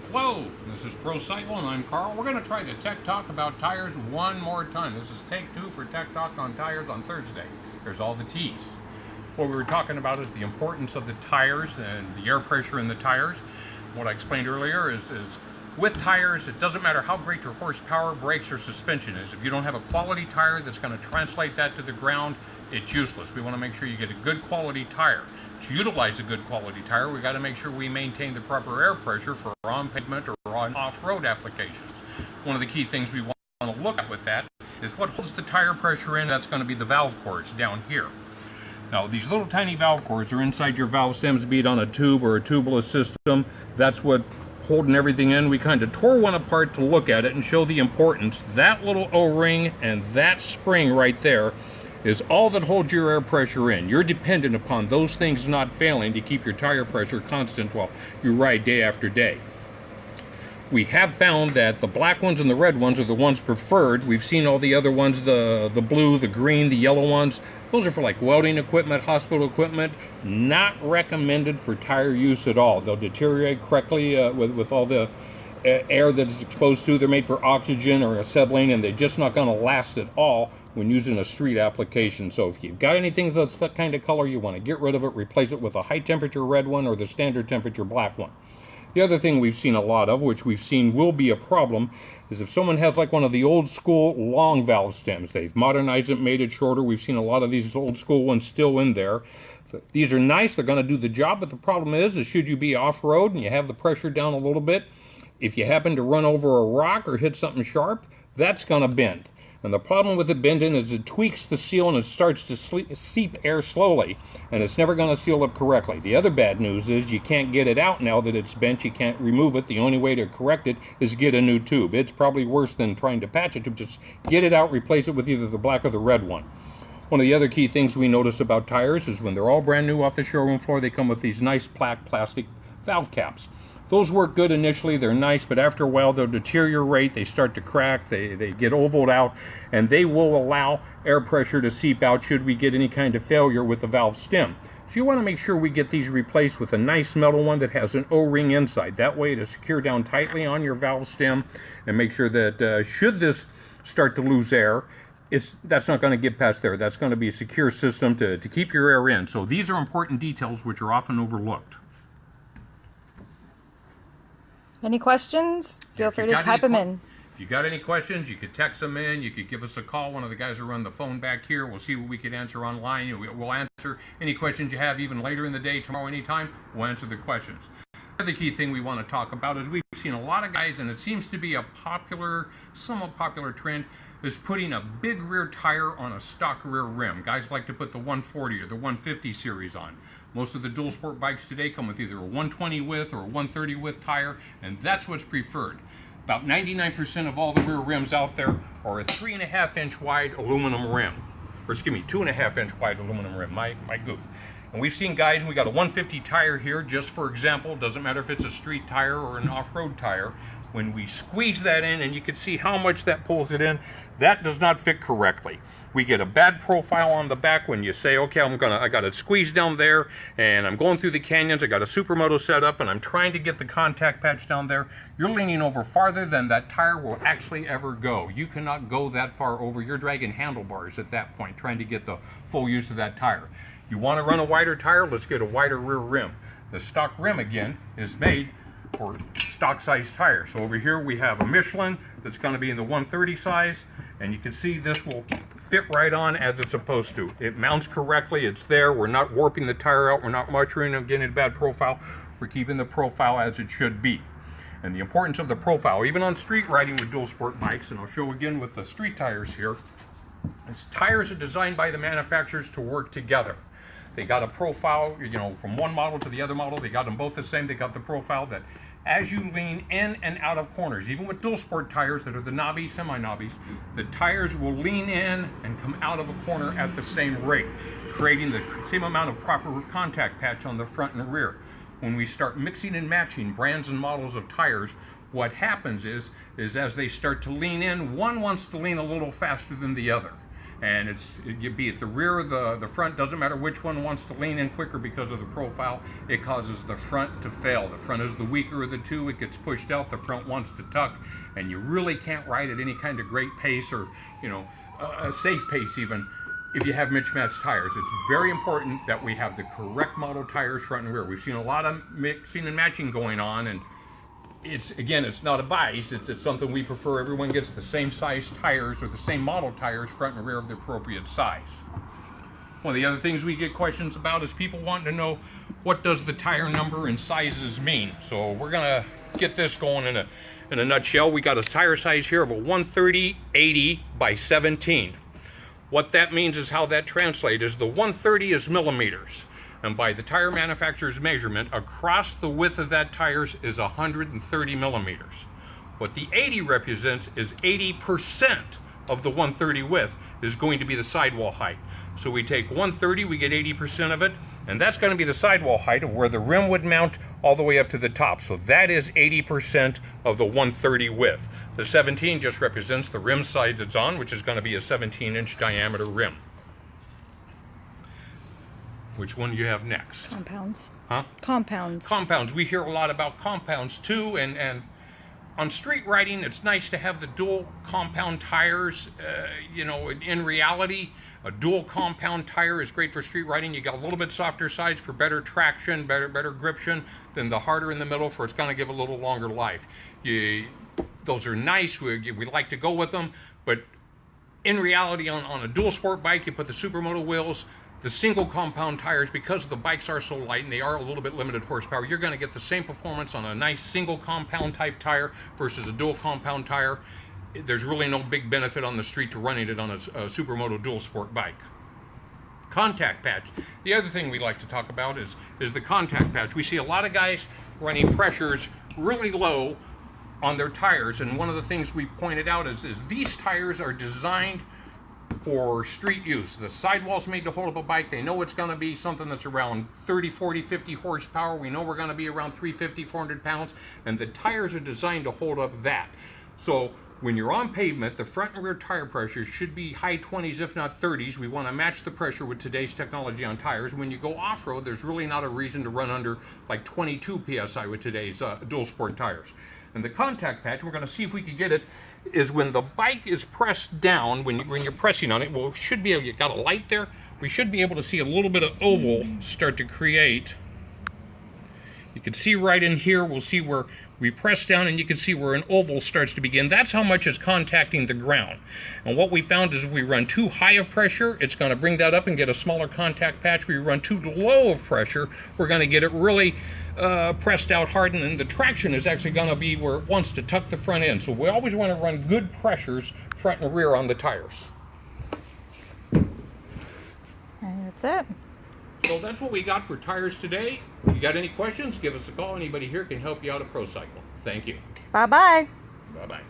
Hello, this is ProCycle and I'm Carl. We're going to try the Tech Talk about tires one more time. This is take two for Tech Talk on tires on Thursday. There's all the T's. What we were talking about is the importance of the tires and the air pressure in the tires. What I explained earlier is with tires, it doesn't matter how great your horsepower, brakes, or suspension is. If you don't have a quality tire that's going to translate that to the ground, it's useless. We want to make sure you get a good quality tire. To utilize a good quality tire, we got to make sure we maintain the proper air pressure for on pavement or on off-road applications. One of the key things we want to look at with that is what holds the tire pressure in. That's going to be the valve cores down here. Now, these little tiny valve cores are inside your valve stems, be it on a tube or a tubeless system. That's what holding everything in. We kind of tore one apart to look at it and show the importance. That little O-ring and that spring right there is all that holds your air pressure in. You're dependent upon those things not failing to keep your tire pressure constant while you ride day after day. We have found that the black ones and the red ones are the ones preferred. We've seen all the other ones, the blue, the green, the yellow ones. Those are for like welding equipment, hospital equipment. Not recommended for tire use at all. They'll deteriorate correctly with all the air that it's exposed to. They're made for oxygen or acetylene, and they're just not going to last at all when using a street application. So if you've got anything that's that kind of color, you want to get rid of it, replace it with a high temperature red one or the standard temperature black one. The other thing we've seen a lot of, which we've seen will be a problem, is if someone has like one of the old school long valve stems. They've modernized it, made it shorter. We've seen a lot of these old school ones still in there. These are nice, they're going to do the job, but the problem is should you be off-road and you have the pressure down a little bit, if you happen to run over a rock or hit something sharp, that's going to bend. And the problem with it bending is it tweaks the seal and it starts to seep air slowly, and it's never going to seal up correctly. The other bad news is you can't get it out now that it's bent. You can't remove it. The only way to correct it is get a new tube. It's probably worse than trying to patch it. To just get it out, replace it with either the black or the red one. One of the other key things we notice about tires is when they're all brand new off the showroom floor, they come with these nice plastic valve caps. Those work good initially, they're nice, but after a while they'll deteriorate, they start to crack, they get ovaled out, and they will allow air pressure to seep out should we get any kind of failure with the valve stem. So you want to make sure we get these replaced with a nice metal one that has an O-ring inside. That way to secure down tightly on your valve stem and make sure that should this start to lose air, that's not going to get past there. That's going to be a secure system to keep your air in. So these are important details which are often overlooked. Any questions? Feel free to type them in. If you got any questions, you could text them in. You could give us a call. One of the guys will run the phone back here. We'll see what we could answer online. We'll answer any questions you have even later in the day, tomorrow, anytime. We'll answer the questions. The other key thing we want to talk about is we've seen a lot of guys, and it seems to be a somewhat popular trend, is putting a big rear tire on a stock rear rim. Guys like to put the 140 or the 150 series on. Most of the dual sport bikes today come with either a 120 width or a 130 width tire, and that's what's preferred. About 99% of all the rear rims out there are a 3.5 inch wide aluminum rim. Or excuse me, 2.5 inch wide aluminum rim, my goof. And we've seen guys, we got a 150 tire here, just for example, doesn't matter if it's a street tire or an off-road tire. When we squeeze that in, and you can see how much that pulls it in, that does not fit correctly. We get a bad profile on the back when you say, okay, I got it squeezed down there, and I'm going through the canyons, I got a supermoto set up, and I'm trying to get the contact patch down there. You're leaning over farther than that tire will actually ever go. You cannot go that far over. You're dragging handlebars at that point, trying to get the full use of that tire. You want to run a wider tire? Let's get a wider rear rim. The stock rim, again, is made for stock size tire. So over here we have a Michelin that's going to be in the 130 size, and you can see this will fit right on as it's supposed to. It mounts correctly, it's there, we're not warping the tire out, we're not muttering and getting a bad profile, we're keeping the profile as it should be. And the importance of the profile, even on street riding with dual sport bikes, and I'll show again with the street tires here, tires are designed by the manufacturers to work together. They got a profile, from one model to the other model, they got them both the same. They got the profile that as you lean in and out of corners, even with dual sport tires that are the knobbies, semi-knobbies, the tires will lean in and come out of a corner at the same rate, creating the same amount of proper contact patch on the front and rear. When we start mixing and matching brands and models of tires, what happens is as they start to lean in, one wants to lean a little faster than the other. And you'd be at the rear or the front, doesn't matter which one wants to lean in quicker because of the profile. It causes the front to fail. The front is the weaker of the two. It gets pushed out, the front wants to tuck, and you really can't ride at any kind of great pace or, you know, a safe pace even if you have mismatched tires. It's very important that we have the correct model tires front and rear. We've seen a lot of mixing and matching going on, and it's not advised. It's something we prefer. Everyone gets the same size tires or the same model tires front and rear of the appropriate size. One of the other things we get questions about is people wanting to know, what does the tire number and sizes mean? So we're gonna get this going in a nutshell. We got a tire size here of a 130/80 by 17. What that means is how that translates is the 130 is millimeters. And by the tire manufacturer's measurement, across the width of that tires is 130 millimeters. What the 80 represents is 80% of the 130 width is going to be the sidewall height. So we take 130, we get 80% of it, and that's going to be the sidewall height of where the rim would mount all the way up to the top. So that is 80% of the 130 width. The 17 just represents the rim sides it's on, which is going to be a 17-inch diameter rim. Which one do you have next? Compounds. Huh? Compounds. Compounds. We hear a lot about compounds too, and on street riding, it's nice to have the dual compound tires. You know, in reality, a dual compound tire is great for street riding. You got a little bit softer sides for better traction, better gription than the harder in the middle for it's going to give a little longer life. Those are nice. We like to go with them, but in reality, on a dual sport bike, you put the supermoto wheels. The single compound tires, because the bikes are so light and they are a little bit limited horsepower, you're going to get the same performance on a nice single compound type tire versus a dual compound tire. There's really no big benefit on the street to running it on a supermoto dual sport bike. Contact patch. The other thing we like to talk about is the contact patch. We see a lot of guys running pressures really low on their tires, and one of the things we pointed out is these tires are designed for street use. The sidewall's made to hold up a bike. They know it's going to be something that's around 30, 40, 50 horsepower. We know we're going to be around 350, 400 pounds, and the tires are designed to hold up that. So when you're on pavement, the front and rear tire pressure should be high 20s, if not 30s. We want to match the pressure with today's technology on tires. When you go off-road, there's really not a reason to run under like 22 PSI with today's dual sport tires. And the contact patch, we're going to see if we can get it, is when the bike is pressed down, when you're pressing on it, well, should be able, you got a light there, we should be able to see a little bit of oval start to create. You can see right in here, we'll see where we press down, and you can see where an oval starts to begin. That's how much is contacting the ground. And what we found is if we run too high of pressure, it's going to bring that up and get a smaller contact patch. We run too low of pressure, we're going to get it really pressed out hard, and the traction is actually going to be where it wants to tuck the front end. So we always want to run good pressures front and rear on the tires. And that's it. So that's what we got for tires today. If you got any questions, give us a call. Anybody here can help you out at ProCycle. Thank you. Bye-bye. Bye-bye.